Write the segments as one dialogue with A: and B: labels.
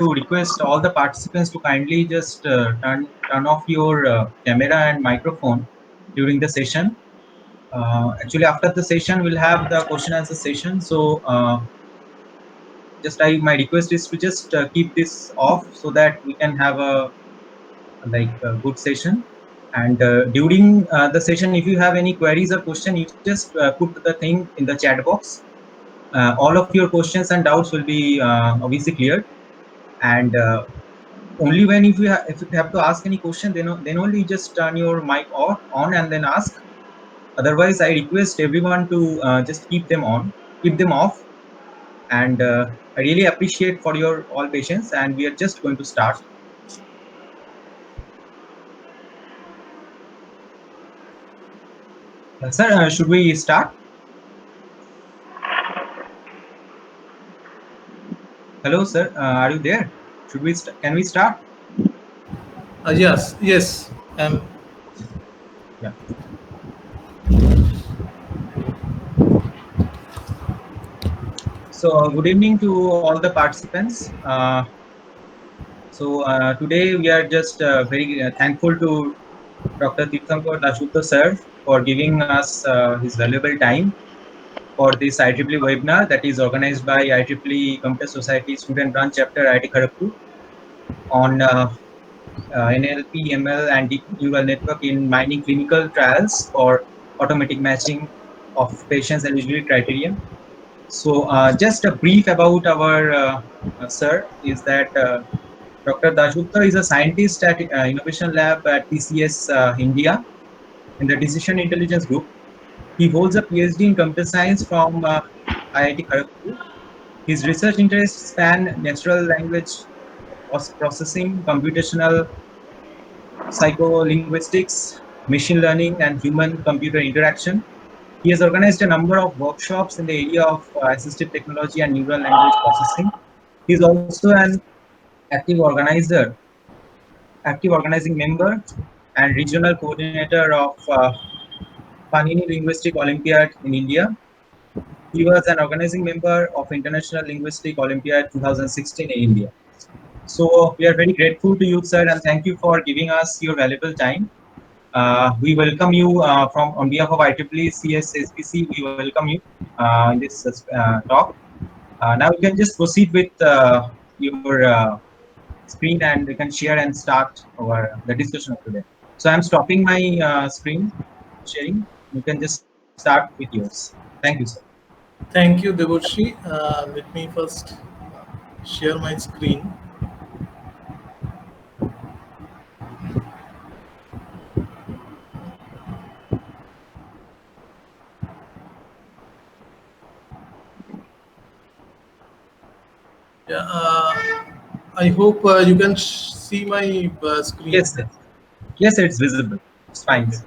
A: to request all the participants to kindly just turn off your camera and microphone during the session. Actually, after the session, we'll have the question answer session. So, my request is to just keep this off so that we can have a good session. And during the session, if you have any queries or question, you just put the thing in the chat box. All of your questions and doubts will be obviously cleared. And only when if you have to ask any question, then only just turn your mic off on and then ask. Otherwise, I request everyone to just keep them off. And I really appreciate for your all patience. And we are just going to start. Sir, should we start? Hello, sir. Are you there? Can we start?
B: Yes.
A: Yeah. So, good evening to all the participants. Today we are just very thankful to Dr. Tirthankar Dasgupta sir for giving us his valuable time for this IEEE webinar that is organized by IEEE Computer Society Student Branch Chapter IIT Kharagpur on NLP, ML, and deep neural network in mining clinical trials for automatic matching of patients' eligibility criteria. So, just a brief about our sir is that Dr. Dasgupta is a scientist at Innovation Lab at TCS India in the Decision Intelligence Group. He holds a PhD in computer science from IIT Kharagpur. His research interests span natural language processing, computational psycholinguistics, machine learning, and human-computer interaction. He has organized a number of workshops in the area of assistive technology and neural language processing. He is also an active organizer, active organizing member, and regional coordinator of Panini Linguistic Olympiad in India. He was an organizing member of International Linguistic Olympiad 2016 in India. So we are very grateful to you, sir, and thank you for giving us your valuable time. We welcome you from on behalf of IEEE CSSPC. We welcome you in this talk. Now you can just proceed with your screen, and we can share and start the discussion of today. So I'm stopping my screen sharing. You can just start with yours. Thank you, sir.
B: Thank you, Devorshi. Let me first share my screen. Yeah, I hope you can see my screen.
A: Yes, sir. Yes, sir, it's visible. It's fine.
B: Okay.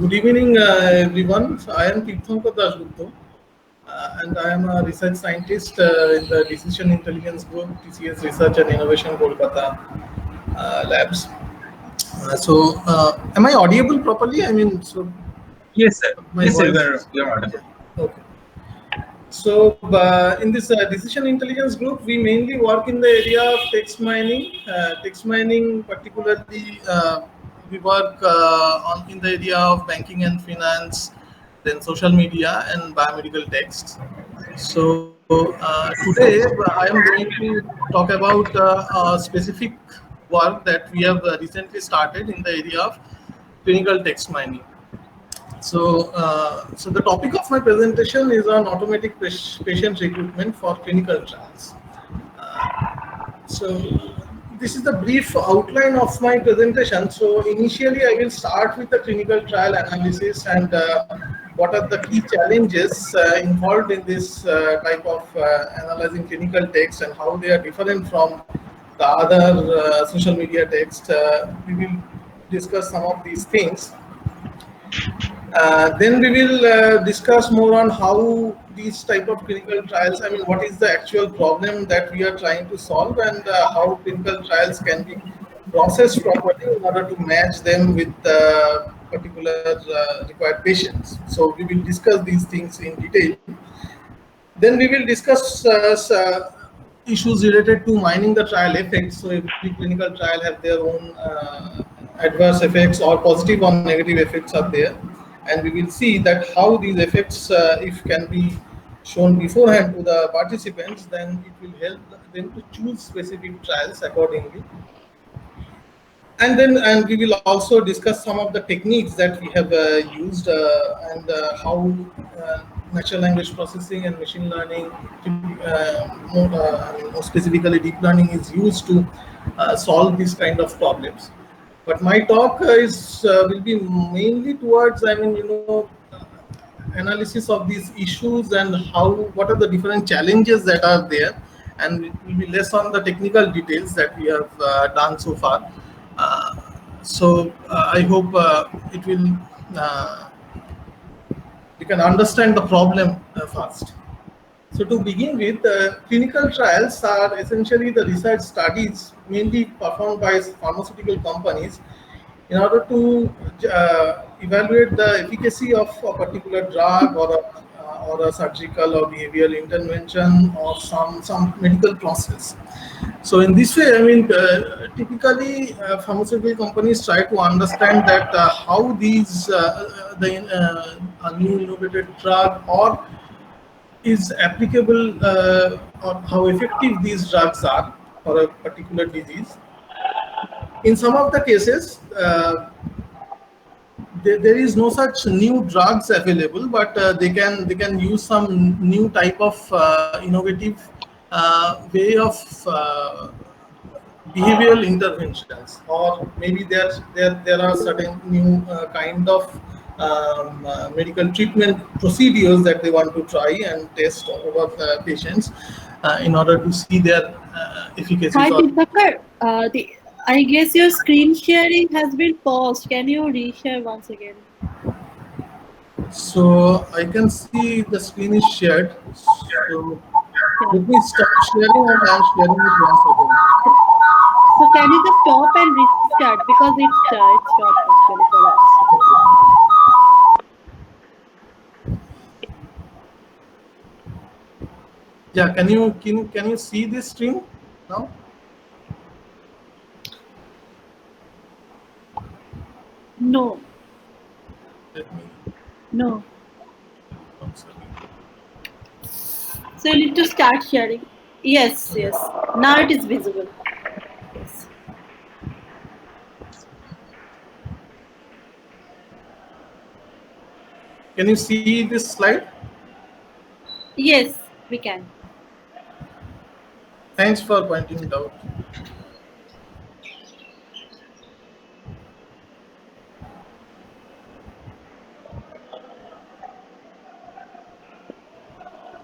B: Good evening, everyone. So I am Tirthankar Dasgupta, and I am a research scientist in the Decision Intelligence Group, TCS Research and Innovation Kolkata labs. Am I audible properly? I mean, so
A: Yes, sir.
B: my
A: Yes, sir.
B: voice.
A: You're audible.
B: Okay. So, in this Decision Intelligence Group, we mainly work in the area of text mining. Text mining, particularly, we work on in the area of banking and finance, then social media and biomedical texts. So, today I am going to talk about a specific work that we have recently started in the area of clinical text mining. So the topic of my presentation is on automatic patient recruitment for clinical trials. So this is the brief outline of my presentation. So initially, I will start with the clinical trial analysis and what are the key challenges involved in this type of analyzing clinical text and how they are different from the other social media text. We will discuss some of these things. Then we will discuss more on how these type of clinical trials, I mean, what is the actual problem that we are trying to solve and how clinical trials can be processed properly in order to match them with particular required patients. So we will discuss these things in detail. Then we will discuss issues related to mining the trial effects. So every clinical trial have their own adverse effects or positive or negative effects are there, and we will see that how these effects, if can be shown beforehand to the participants, then it will help them to choose specific trials accordingly. And we will also discuss some of the techniques that we have used and how natural language processing and machine learning, more specifically deep learning, is used to solve these kind of problems. But my talk is will be mainly towards, analysis of these issues and what are the different challenges that are there, and it will be less on the technical details that we have done so far. I hope it will you can understand the problem first. So to begin with, clinical trials are essentially the research studies mainly performed by pharmaceutical companies in order to evaluate the efficacy of a particular drug or a surgical or behavioral intervention or some medical process. So in this way, typically pharmaceutical companies try to understand that how a new innovated drug or is applicable or how effective these drugs are for a particular disease. In some of the cases, there is no such new drugs available, but they can use some new type of innovative way of behavioral interventions, or maybe there are certain new kind of medical treatment procedures that they want to try and test over the patients in order to see their efficacy.
C: Hi, Deepakar. I guess your screen sharing has been paused. Can you reshare once again?
B: So I can see the screen is shared. So let me stop sharing and I'm sharing it once again.
C: So can you just stop and restart, because it's stopped actually for us.
B: Yeah, can you see this stream now?
C: No.
B: Let me.
C: No. So you need to start sharing. Yes. Now it is visible. Yes.
B: Can you see this slide?
C: Yes, we can.
B: Thanks for pointing it out.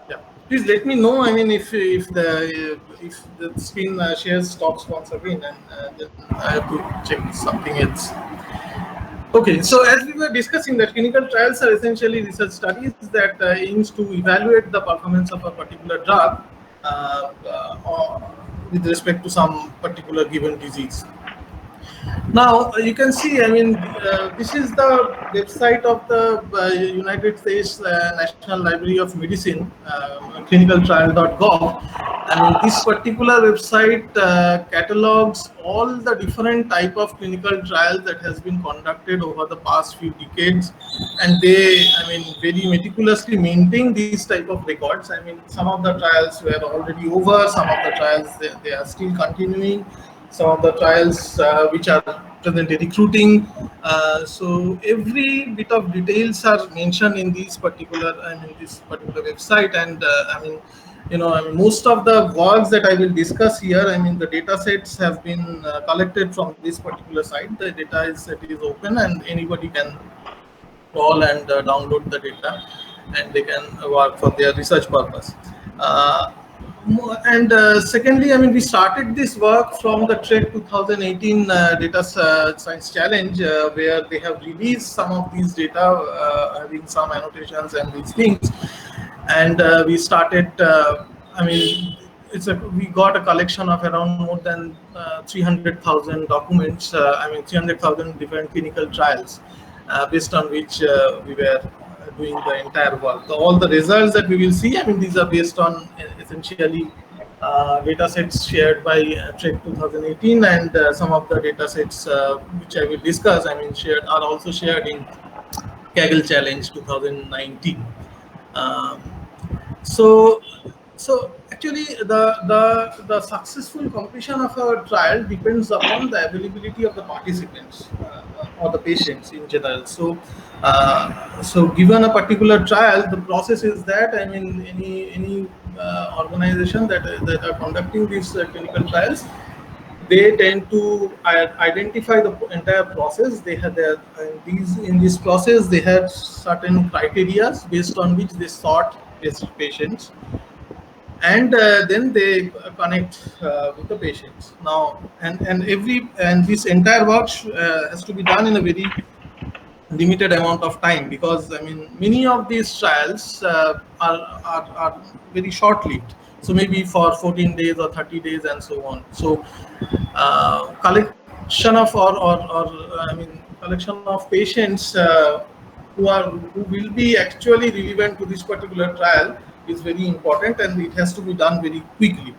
B: Yeah, please let me know. If the screen share stops once again, and then I have to check something else. Okay, so as we were discussing, that clinical trials are essentially research studies that aims to evaluate the performance of a particular drug or with respect to some particular given disease. Now you can see, this is the website of the United States National Library of Medicine, clinicaltrial.gov. This particular website catalogs all the different type of clinical trials that has been conducted over the past few decades, and they, very meticulously maintain these type of records. Some of the trials were already over, some of the trials they are still continuing. Some of the trials which are presently recruiting. So every bit of details are mentioned in this particular website, and most of the works that I will discuss here, the data sets have been collected from this particular site. The data is open, and anybody can call and download the data, and they can work for their research purpose. And secondly, we started this work from the TREC 2018 Data Science Challenge, where they have released some of these data, having some annotations and these things. And we started, we got a collection of around more than 300,000 documents, 300,000 different clinical trials, based on which we were doing the entire work. All the results that we will see, I mean, these are based on essentially data sets shared by Trek 2018, and some of the data sets which I will discuss, I mean, are also shared in Kaggle Challenge 2019. Um, so actually the successful completion of a trial depends upon the availability of the participants or the patients in general. So given a particular trial, the process is that, I mean, any organization that are conducting these clinical trials, they tend to identify the entire process. They have their in this process they have certain criteria based on which they sort these patients, and then they connect with the patients. Now, and this entire work has to be done in a very limited amount of time, because I mean, many of these trials are very short lived, so maybe for 14 days or 30 days and so on. So collection of I mean, collection of patients who will be actually relevant to this particular trial is very important, and it has to be done very quickly.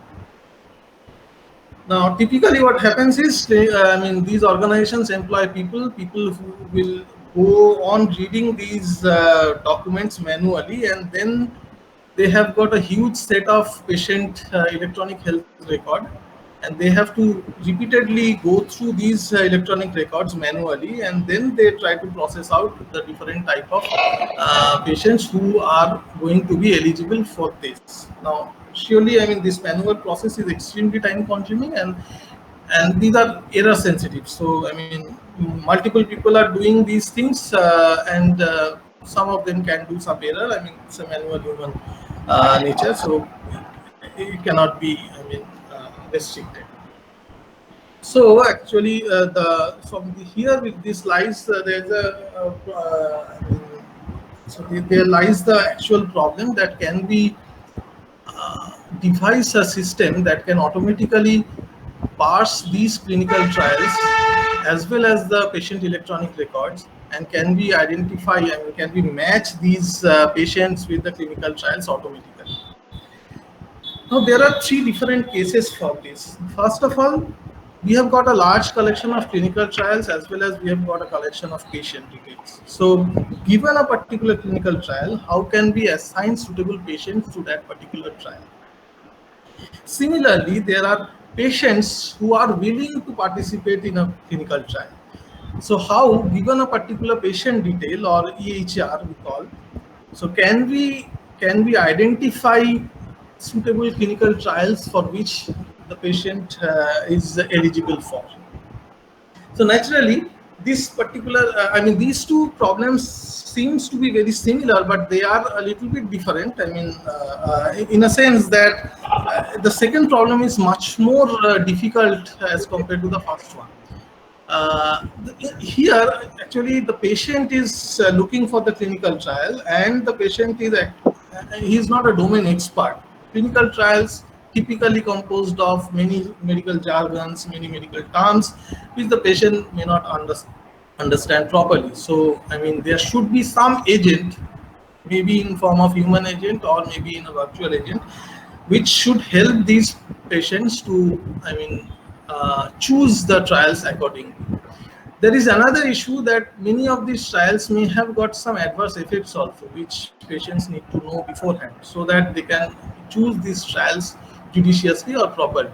B: Now, typically what happens is, I mean, these organizations employ people who will go on reading these documents manually, and then they have got a huge set of patient electronic health record, and they have to repeatedly go through these electronic records manually, and then they try to process out the different type of patients who are going to be eligible for this. Now, surely, I mean, this manual process is extremely time consuming, and these are error sensitive. So I mean, multiple people are doing these things, and some of them can do some error. I mean, it's a manual human nature, so it cannot be, I mean, restricted. So actually, here with this lies there's a I mean, so there lies the actual problem that can be devise a system that can automatically parse these clinical trials as well as the patient electronic records, and can be identify and can be match these patients with the clinical trials automatically. Now, there are three different cases for this. First of all, we have got a large collection of clinical trials as well as we have got a collection of patient details. So given a particular clinical trial, how can we assign suitable patients to that particular trial? Similarly, there are patients who are willing to participate in a clinical trial. So how, given a particular patient detail or EHR we call, so can we identify suitable clinical trials for which the patient is eligible for? So naturally, this particular, I mean, these two problems seems to be very similar, but they are a little bit different. I mean, in a sense that the second problem is much more difficult as compared to the first one. Here, actually, the patient is looking for the clinical trial, and the patient is he is not a domain expert. Clinical trials typically composed of many medical jargons, many medical terms, which the patient may not understand properly. So, I mean, there should be some agent, maybe in form of human agent or maybe in a virtual agent, which should help these patients to, I mean, choose the trials accordingly. There is another issue that many of these trials may have got some adverse effects also, which patients need to know beforehand so that they can choose these trials judiciously or properly.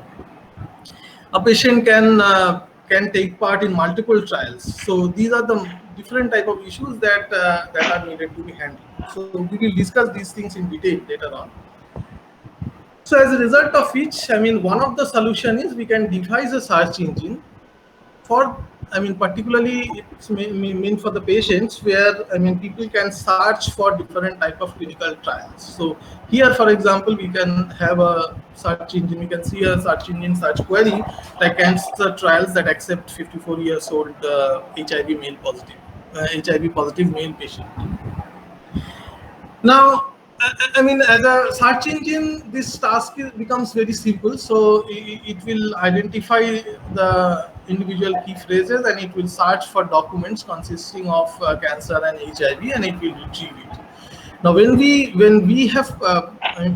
B: A patient can take part in multiple trials. So these are the different type of issues that that are needed to be handled. So we will discuss these things in detail later on. So as a result of which, I mean, one of the solution is we can devise a search engine for, I mean, particularly it's meant for the patients, where, I mean, people can search for different type of clinical trials. So here, for example, we can have a search engine. We can see a search engine search query like cancer trials that accept 54 years old HIV positive male patient. Now, I mean, as a search engine, this task becomes very simple. So it will identify the individual key phrases, and it will search for documents consisting of cancer and HIV, and it will retrieve it. Now, when we have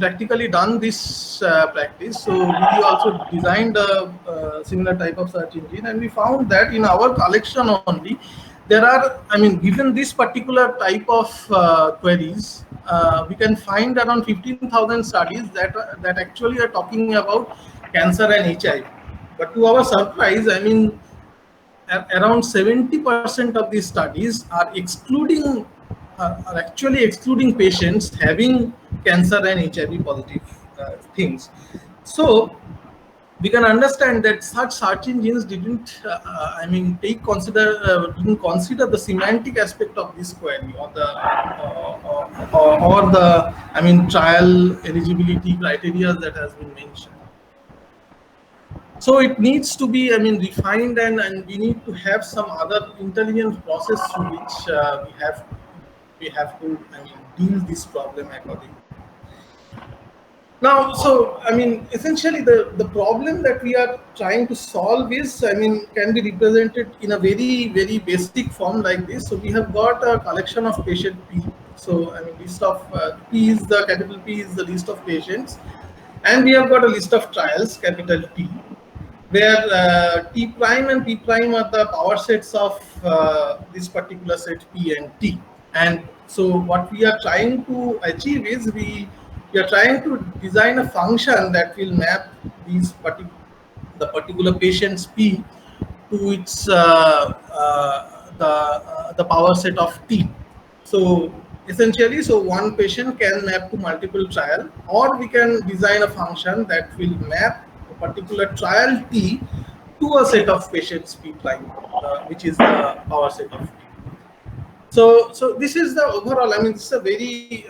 B: practically done this practice, so we also designed a similar type of search engine, and we found that in our collection only, there are, given this particular type of queries, we can find around 15,000 studies that actually are talking about cancer and HIV. But to our surprise, around 70% of these studies are actually excluding patients having cancer and HIV positive things. So we can understand that such search engines didn't didn't consider the semantic aspect of this query, or the trial eligibility criteria that has been mentioned. So it needs to be refined, and we need to have some other intelligent process through which we have to deal this problem accordingly. Now, so essentially the problem that we are trying to solve is can be represented in a very, very basic form like this. So we have got a collection of patient P. So list of P is the capital P is the list of patients, and we have got a list of trials, capital T, where T prime and P prime are the power sets of this particular set P and T. And so what we are trying to achieve is we are trying to design a function that will map these the particular patient's P to its the power set of T. So essentially, so one patient can map to multiple trial, or we can design a function that will map a particular trial T to a set of patients P prime, which is the power set of T. So this is the overall, this is a very,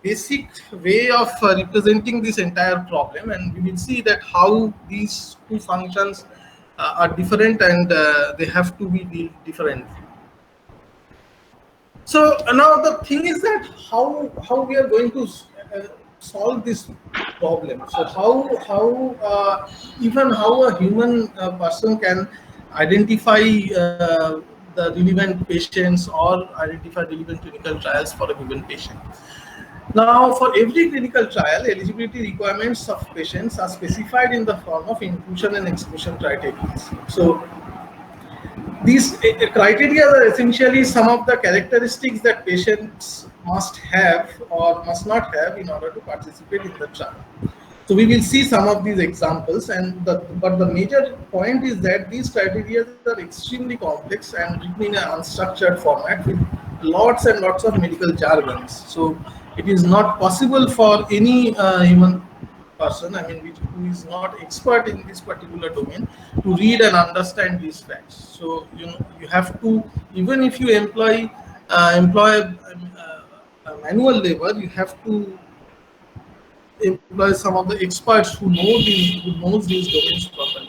B: basic way of representing this entire problem, and we will see that how these two functions are different, and they have to be dealt differently. So now the thing is that how we are going to solve this problem. So how a human person can identify the relevant patients or identify relevant clinical trials for a given patient. Now, for every clinical trial, eligibility requirements of patients are specified in the form of inclusion and exclusion criteria. So these criteria are essentially some of the characteristics that patients must have or must not have in order to participate in the trial. So we will see some of these examples, but the major point is that these criteria are extremely complex and written in an unstructured format with lots and lots of medical jargons. So it is not possible for any human person, who is not expert in this particular domain, to read and understand these facts. So you have to, even if you employ a manual labor, you have to employ some of the experts who knows these domains properly.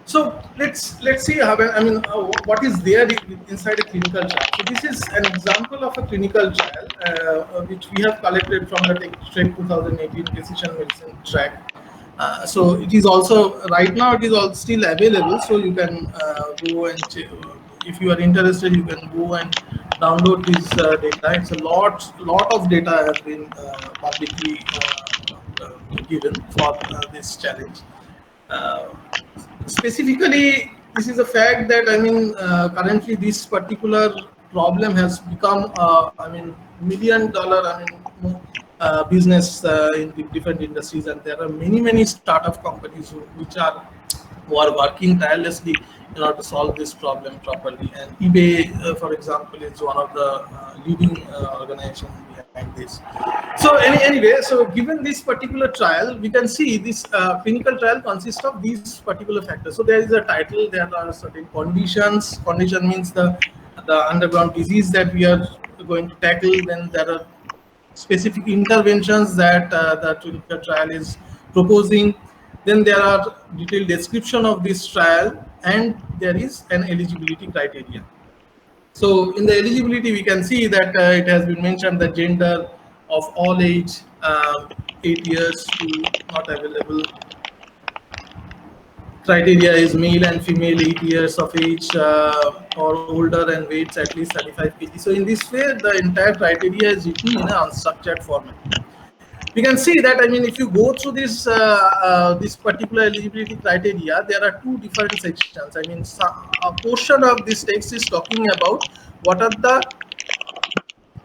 B: So let's see how, what is there inside a clinical trial. So this is an example of a clinical trial which we have collected from the TechTrek 2018 Precision Medicine track. So it is also right now it is all still available. So you can go and if you are interested, you can go and download this data. It's a lot of data has been publicly given for this challenge. Specifically, this is a fact that currently this particular problem has become $1 million business in different industries, and there are many startup companies who are working tirelessly in order to solve this problem properly. And eBay, for example, is one of the leading organizations behind this. So anyway, so given this particular trial, we can see this clinical trial consists of these particular factors. So there is a title, there are certain conditions. Condition means the underground disease that we are going to tackle. Then there are specific interventions that the clinical trial is proposing. Then there are detailed description of this trial, and there is an eligibility criteria. So in the eligibility, we can see that it has been mentioned the gender of all age, 8 years to not available. criteria is male and female, 8 years of age or older, and weights at least 35 kg. So in this way, the entire criteria is written in an unstructured format. We can see that, I mean, if you go through this particular eligibility criteria, there are two different sections. I mean, a portion of this text is talking about what are the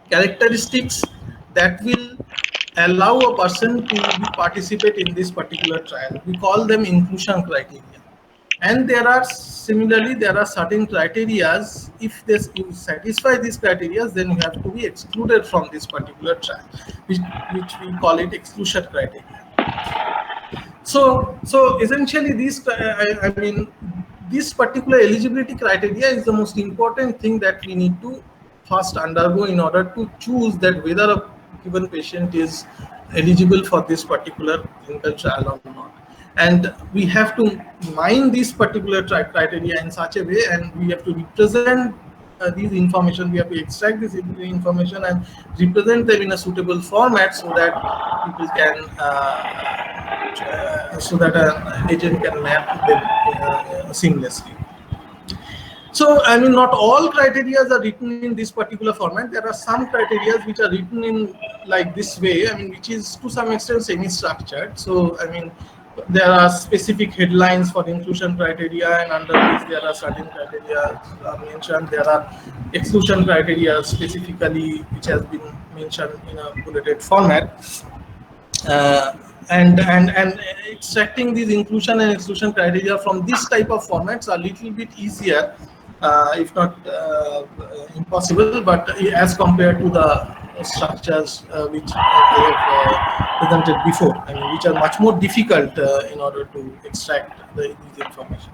B: characteristics that will allow a person to participate in this particular trial. We call them inclusion criteria. And there are similarly, there are certain criteria. If you satisfy these criteria, then you have to be excluded from this particular trial, which we call it exclusion criteria. So essentially, I mean, this particular eligibility criteria is the most important thing that we need to first undergo in order to choose that whether a given patient is eligible for this particular clinical trial or not. And we have to mine this particular criteria in such a way, and we have to represent these information. We have to extract this information and represent them in a suitable format so that people can, so that an agent can map them seamlessly. So, I mean, not all criteria are written in this particular format. There are some criteria which are written in like this way, I mean, which is to some extent semi-structured. So, I mean, there are specific headlines for inclusion criteria, and under this there are certain criteria mentioned. There are exclusion criteria specifically which has been mentioned in a bulleted format. And extracting these inclusion and exclusion criteria from this type of formats are a little bit easier, if not impossible, but as compared to the structures which I have presented before, I mean, which are much more difficult in order to extract these information.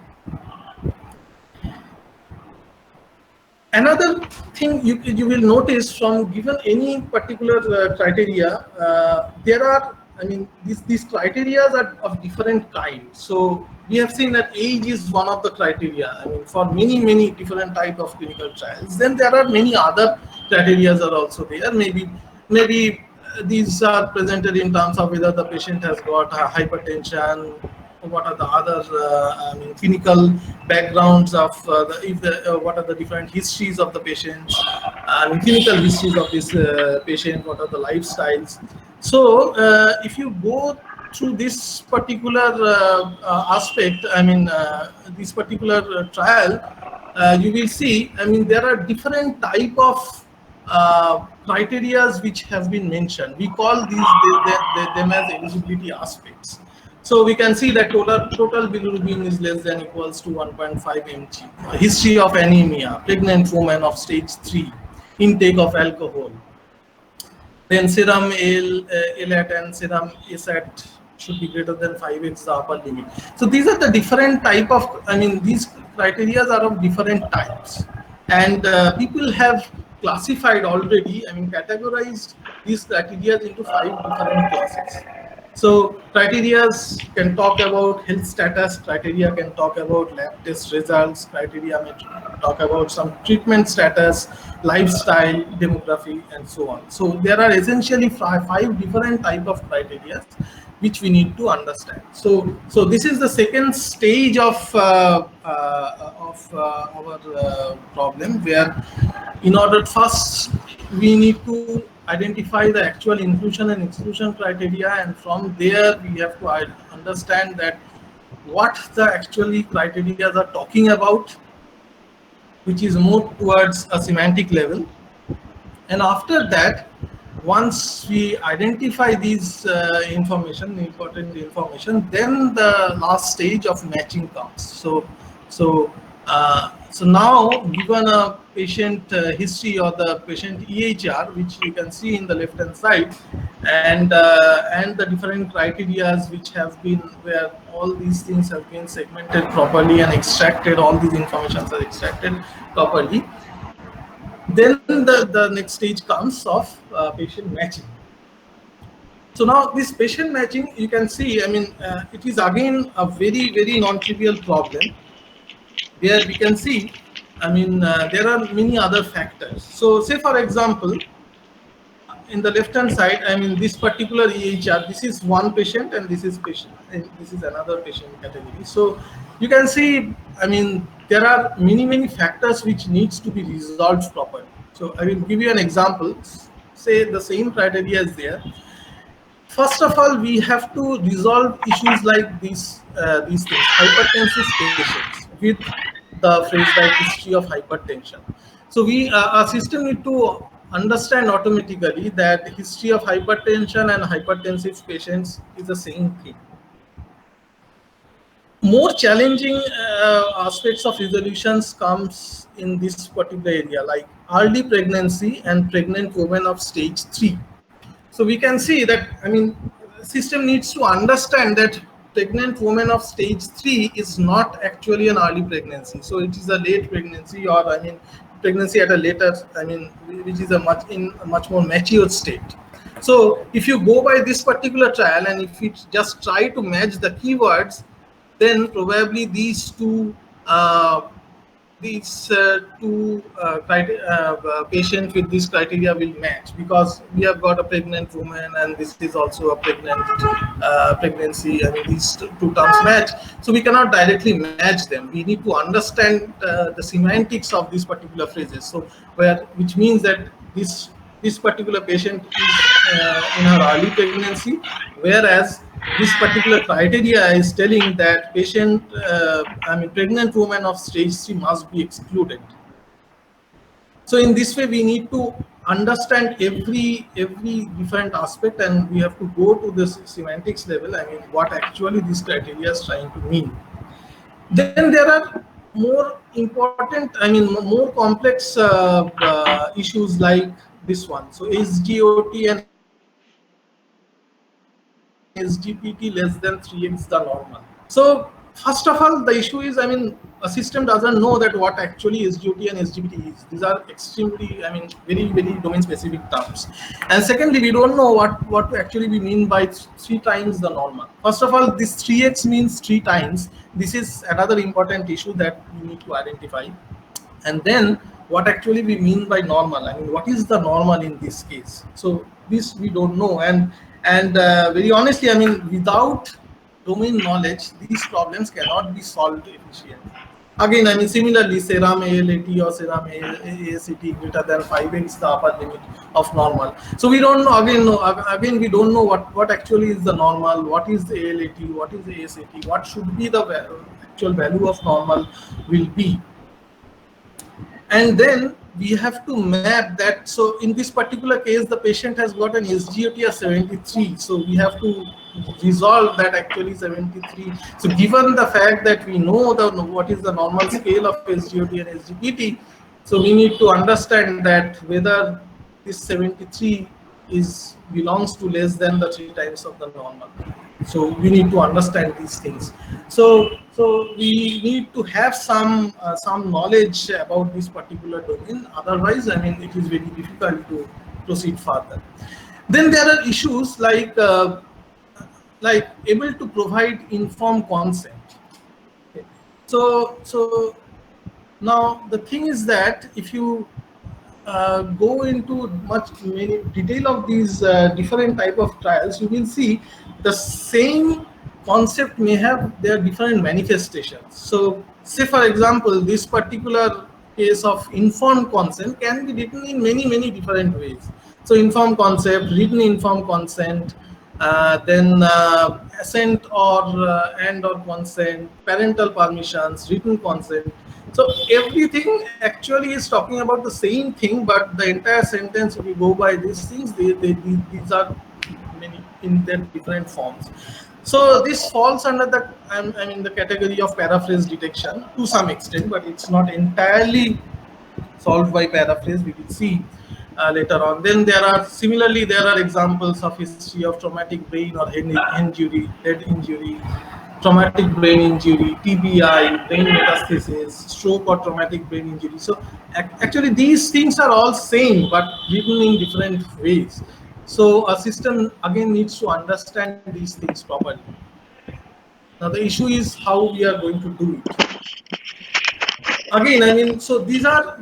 B: Another thing you will notice from given any particular criteria, there are, I mean, these criteria are of different kinds. So we have seen that age is one of the criteria, I mean, for many different type of clinical trials. Then there are many other criteria are also there. Maybe these are presented in terms of whether the patient has got hypertension, what are the other I mean, clinical backgrounds of what are the different histories of the patients, clinical histories of this patient, what are the lifestyles. So if you go through this particular aspect, I mean, this particular trial, you will see, I mean, there are different type of criteria which have been mentioned. We call them as eligibility aspects. So we can see that total bilirubin is less than equals to 1.5 mg, history of anemia, pregnant woman of stage 3, intake of alcohol, then serum ALAT and serum ASAT should be greater than 5x the upper limit. So these are the different type of, I mean, these criteria are of different types, and people have classified already, I mean, categorized these criteria into 5 different classes. So criteria can talk about health status, criteria can talk about lab test results, criteria may talk about some treatment status, lifestyle, demography, and so on. So there are essentially 5 different type of criteria which we need to understand. So this is the second stage of our problem, where in order first we need to identify the actual inclusion and exclusion criteria, and from there we have to understand that what the actually criteria are talking about, which is more towards a semantic level. And after that, once we identify these important information, then the last stage of matching comes. So now, given a patient history or the patient EHR, which you can see in the left hand side, and the different criteria which have been, where all these things have been segmented properly and extracted, all these informations are extracted properly, then the next stage comes of patient matching. So now this patient matching, you can see, I mean, it is again a very non-trivial problem, where we can see, I mean, there are many other factors. So say for example, in the left hand side, I mean this particular EHR, this is one patient and this is patient, and this is another patient category. So you can see, I mean, there are many factors which needs to be resolved properly. So I will give you an example. Say the same criteria is there. First of all, we have to resolve issues like these things: hypertensive patients with the phrase like history of hypertension. So our system need to understand automatically that history of hypertension and hypertensive patients is the same thing. More challenging aspects of resolutions comes in this particular area, like early pregnancy and pregnant women of stage 3. So we can see that, I mean, system needs to understand that pregnant woman of stage 3 is not actually an early pregnancy. So it is a late pregnancy, or I mean, pregnancy at a later, I mean, which is a much more mature state. So if you go by this particular trial and if you just try to match the keywords, then probably these two patients with this criteria will match, because we have got a pregnant woman and this is also a pregnancy. I mean, these two terms match, so we cannot directly match them. We need to understand the semantics of these particular phrases. So which means that this particular patient is in her early pregnancy, whereas this particular criteria is telling that patient, I mean, pregnant woman of stage 3 must be excluded. So in this way, we need to understand every different aspect, and we have to go to this semantics level. I mean, what actually this criteria is trying to mean. Then there are more important, I mean, more complex issues like this one. So SGOT and SGPT less than 3x the normal. So first of all, the issue is, I mean, a system doesn't know that what actually SGOT and SGPT is. These are extremely, I mean, very domain specific terms. And secondly, we don't know what actually we mean by 3 times the normal. First of all, this 3x means 3 times. This is another important issue that we need to identify. And then what actually we mean by normal, I mean, what is the normal in this case? So this we don't know, and very honestly, I mean, without domain knowledge, these problems cannot be solved efficiently. Again, I mean, similarly, serum ALT or serum AST greater than 5x the upper limit of normal. So we don't know, again we don't know what actually is the normal, what is the ALT, what is the AST, what should be the actual value of normal will be. And then we have to map that. So in this particular case, the patient has got an SGOT of 73. So we have to resolve that actually 73. So given the fact that we know what is the normal scale of SGOT and SGPT, so we need to understand that whether this 73 belongs to less than the 3 times of the normal. So we need to understand these things. So we need to have some knowledge about this particular domain. Otherwise, I mean, it is very difficult to proceed further. Then there are issues like able to provide informed consent. Okay. So now the thing is that if you go into many detail of these different type of trials, you will see the same concept may have their different manifestations. So say for example, this particular case of informed consent can be written in many different ways. So informed concept, written informed consent, then assent or and or consent, parental permissions, written consent. So everything actually is talking about the same thing, but the entire sentence, if you go by these things, these are many in their different forms. So this falls under the I mean the category of paraphrase detection to some extent, but it's not entirely solved by paraphrase. We will see later on. Then there are examples of history of traumatic brain or head injury, traumatic brain injury, TBI, brain metastasis, stroke or traumatic brain injury. So actually these things are all same, but written in different ways. So a system again needs to understand these things properly. Now the issue is how we are going to do it. again, I mean, so these are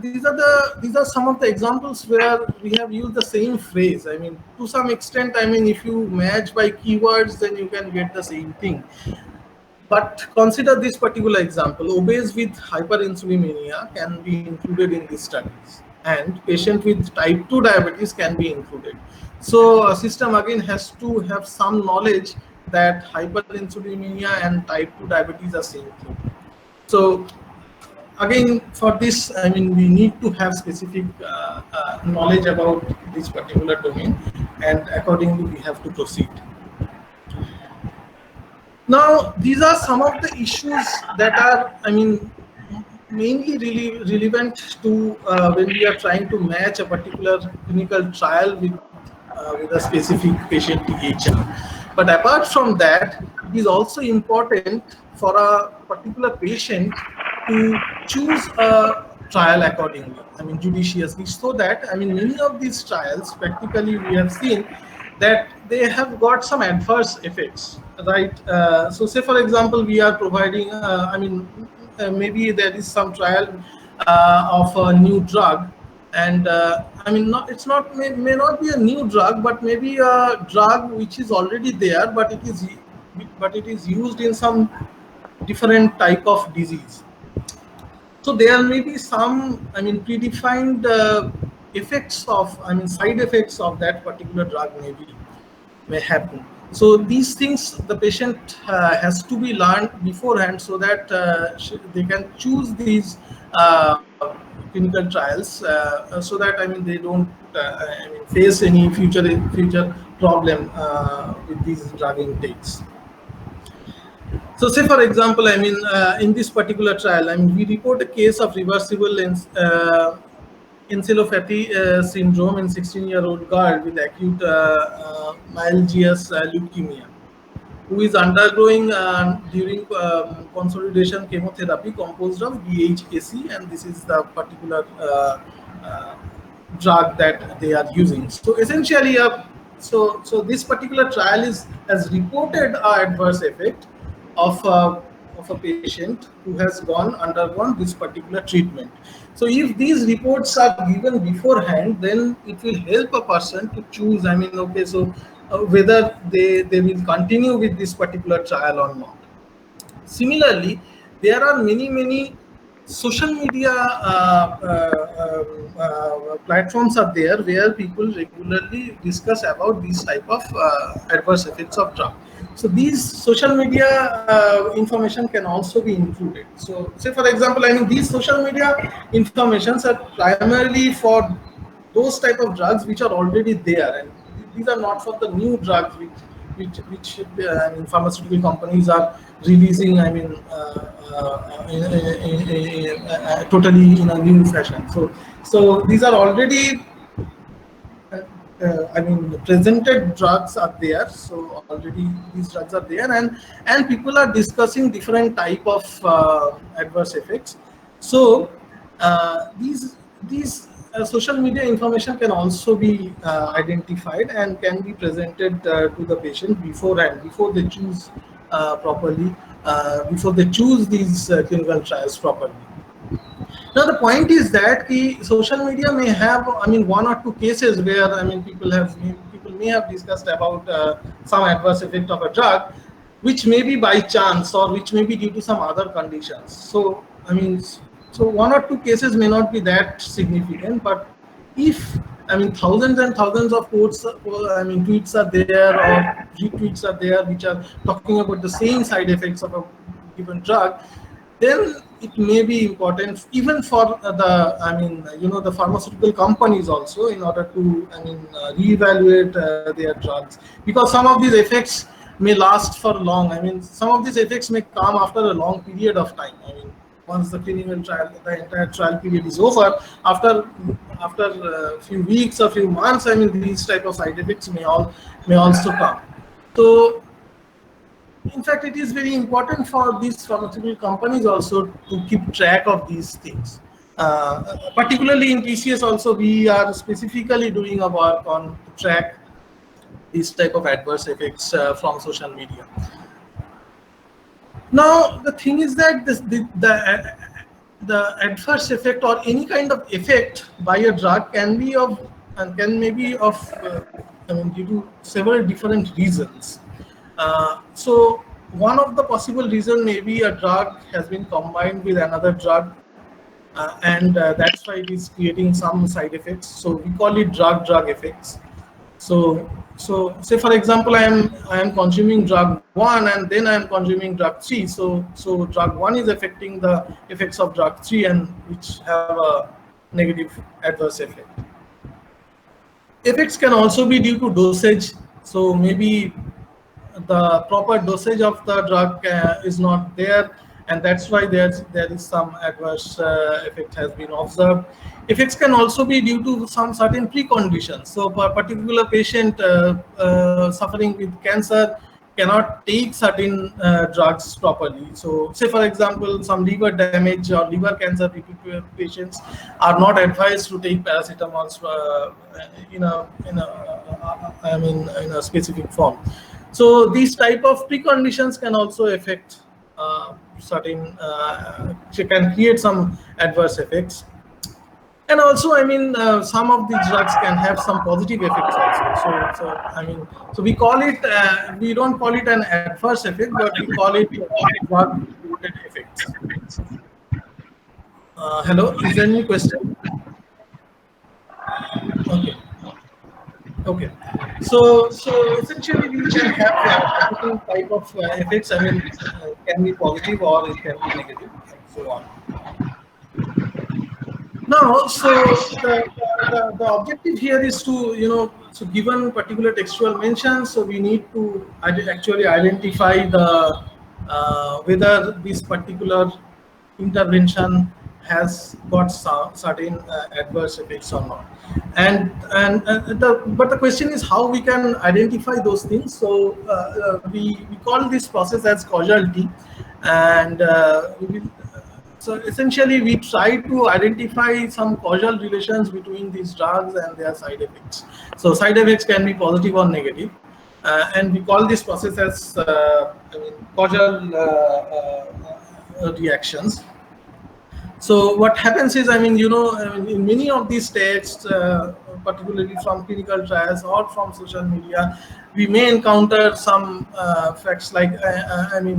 B: some of the examples where we have used the same phrase. I mean, to some extent, I mean, if you match by keywords, then you can get the same thing. But consider this particular example: obese with hyperinsulinemia can be included in these studies, and patient with type 2 diabetes can be included. So a system again has to have some knowledge that hyperinsulinemia and type 2 diabetes are same thing. So again, for this, I mean, we need to have specific knowledge about this particular domain, and accordingly we have to proceed. Now, these are some of the issues that are, I mean, mainly really relevant to when we are trying to match a particular clinical trial with a specific patient EHR. But apart from that, it is also important for a particular patient to choose a trial accordingly, I mean, judiciously, so that, I mean, many of these trials, practically we have seen that they have got some adverse effects, right? So say, for example, we are providing, I mean, maybe there is some trial of a new drug, and I mean, it's not may not be a new drug, but maybe a drug which is already there, but it is used in some different type of disease. So there may be some, I mean, predefined effects of, I mean, side effects of that particular drug may happen. So these things the patient has to be learned beforehand, so that they can choose these clinical trials, so that, I mean, they don't I mean, face any future problem with these drug intakes. So say, for example, I mean, in this particular trial, I mean, we report a case of reversible encephalopathy syndrome in 16-year-old girl with acute myalgious leukemia, who is undergoing during consolidation chemotherapy composed of DHAC, and this is the particular drug that they are using. So essentially, so this particular trial has reported an adverse effect of a patient who has undergone this particular treatment. So if these reports are given beforehand, then it will help a person to choose, I mean, okay, so whether they will continue with this particular trial or not. Similarly, there are many social media platforms are there where people regularly discuss about these type of adverse effects of drug. So these social media information can also be included. So say, for example, I mean, these social media informations are primarily for those type of drugs which are already there, and these are not for the new drugs which I mean, pharmaceutical companies are releasing, I mean, totally in a new fashion. So these are already I mean, presented drugs are there. So already these drugs are there, and people are discussing different type of adverse effects. So these social media information can also be identified and can be presented to the patient beforehand, before they choose properly, before they choose these clinical trials properly. Now the point is that the social media may have, I mean, one or two cases where, I mean, people may have discussed about some adverse effect of a drug, which may be by chance or which may be due to some other conditions. So I mean, so one or two cases may not be that significant, but if, I mean, thousands and thousands of quotes, I mean, tweets are there or retweets are there which are talking about the same side effects of a given drug, then it may be important even for the, I mean, you know, the pharmaceutical companies also, in order to, I mean, reevaluate their drugs, because some of these effects may last for long. I mean, some of these effects may come after a long period of time. I mean, once the clinical trial, the entire trial period is over, after a few weeks or few months, I mean, these type of side effects may also come. So in fact, it is very important for these pharmaceutical companies also to keep track of these things. Particularly in TCS also, we are specifically doing a work on to track these type of adverse effects from social media. Now, the thing is that the adverse effect or any kind of effect by a drug can be of and can maybe of due to several different reasons. So one of the possible reason may be a drug has been combined with another drug, and that's why it is creating some side effects. So we call it drug-drug effects. So say for example, I am consuming drug 1 and then I am consuming drug 3. So drug 1 is affecting the effects of drug 3 and which have a negative adverse effect. Effects can also be due to dosage. So maybe the proper dosage of the drug is not there, and that's why there is some adverse effect has been observed. Effects can also be due to some certain preconditions. So for a particular patient suffering with cancer cannot take certain drugs properly. So say for example, some liver damage or liver cancer patients are not advised to take paracetamol in a specific form. So these type of preconditions can also affect certain, can create some adverse effects. And also, some of these drugs can have some positive effects also. So we call it, we don't call it an adverse effect, but we call it drug-related effects. Hello, is there any question? Okay. So essentially, we can have different type of effects. Can be positive or it can be negative, and so on. Now, so the objective here is to, so given particular textual mentions, so we need to actually identify the whether this particular intervention has got certain adverse effects or not. But the question is how we can identify those things. So we call this process as causality, and so essentially we try to identify some causal relations between these drugs and their side effects. So side effects can be positive or negative, and we call this process as causal reactions. So what happens is, in many of these texts, particularly from clinical trials or from social media, we may encounter some facts like,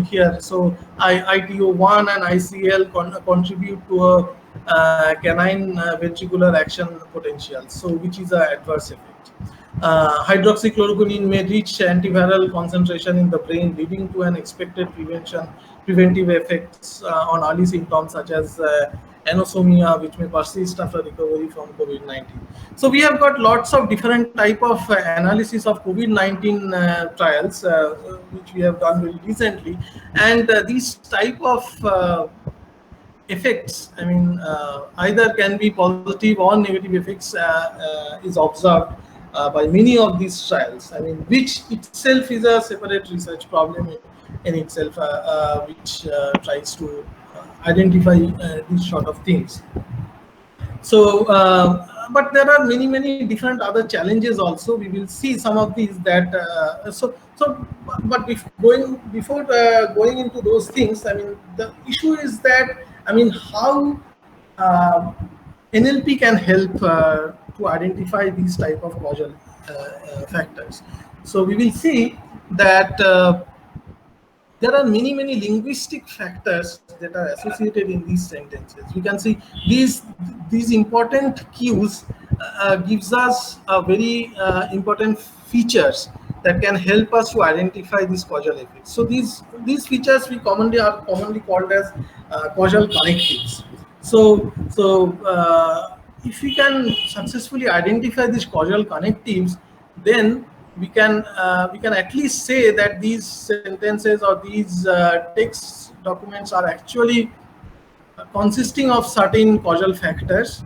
B: here. So ITO1 and ICL contribute to a canine ventricular action potential, so which is an adverse effect. Hydroxychloroquine may reach antiviral concentration in the brain, leading to an expected preventive effects on early symptoms such as anosmia, which may persist after recovery from COVID-19. So we have got lots of different type of analysis of COVID-19 trials, which we have done very recently, and these type of effects, either can be positive or negative effects is observed by many of these trials, which itself is a separate research problem in itself, which tries to identify these sort of things. So, but there are many different other challenges also. We will see some of these that. But before going into those things, the issue is that how NLP can help to identify these type of causal factors. So we will see that there are many linguistic factors that are associated in these sentences. We can see these important cues gives us a very important features that can help us to identify these causal effects. So these features are commonly called as causal connectives. So if we can successfully identify these causal connectives, then we can at least say that these sentences or these text documents are actually consisting of certain causal factors,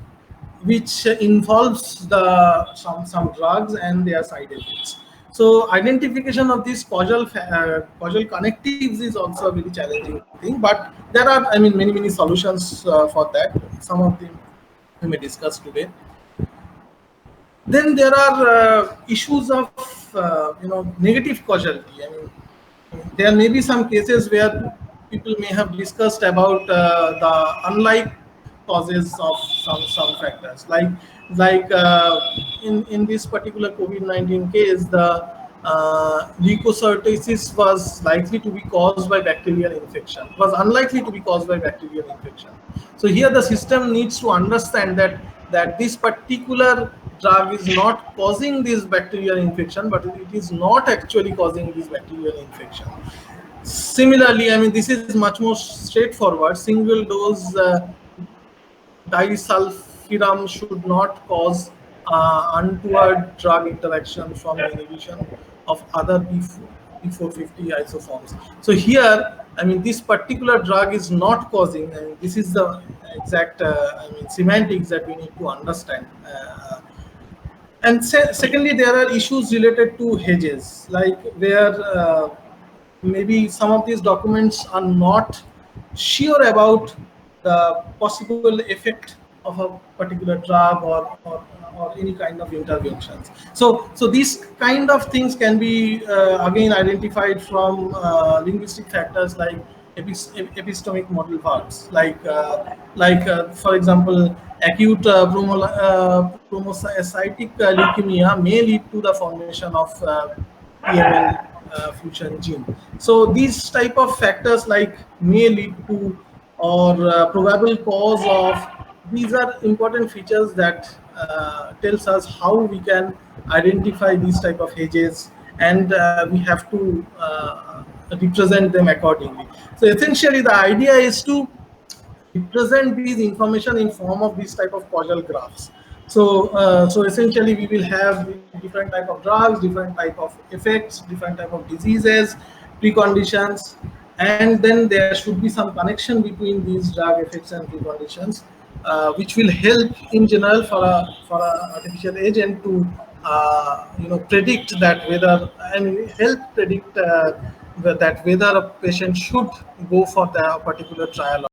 B: which involves some drugs and their side effects. So identification of these causal connectives is also a very challenging thing, but there are many solutions for that. Some of them we may discuss today. Then there are issues of negative causality. There may be some cases where people may have discussed about the unlike causes of some factors, like in this particular COVID-19 case, the leukocytosis was likely to be caused by bacterial infection, was unlikely to be caused by bacterial infection. So here the system needs to understand that this particular drug is not causing this bacterial infection, but it is not actually causing this bacterial infection. Similarly, I mean, this is much more straightforward. Single dose disulfiram should not cause untoward drug interaction from the inhibition of other P450 isoforms. So here, I mean, this particular drug is not causing, I mean, this is the exact semantics that we need to understand. And secondly, there are issues related to hedges, like where maybe some of these documents are not sure about the possible effect of a particular drug or any kind of interventions. So these kind of things can be again identified from linguistic factors like epistemic model verbs, like for example, acute chromocytic leukemia may lead to the formation of PML fusion gene. So these type of factors like may lead to or probable cause of, these are important features that tells us how we can identify these type of hedges, and we have to represent them accordingly. So essentially the idea is to represent these information in form of these type of causal graphs. So essentially we will have different type of drugs, different type of effects, different type of diseases, preconditions, and then there should be some connection between these drug effects and preconditions, which will help in general for a artificial agent to predict that whether, and help predict that whether a patient should go for the particular trial.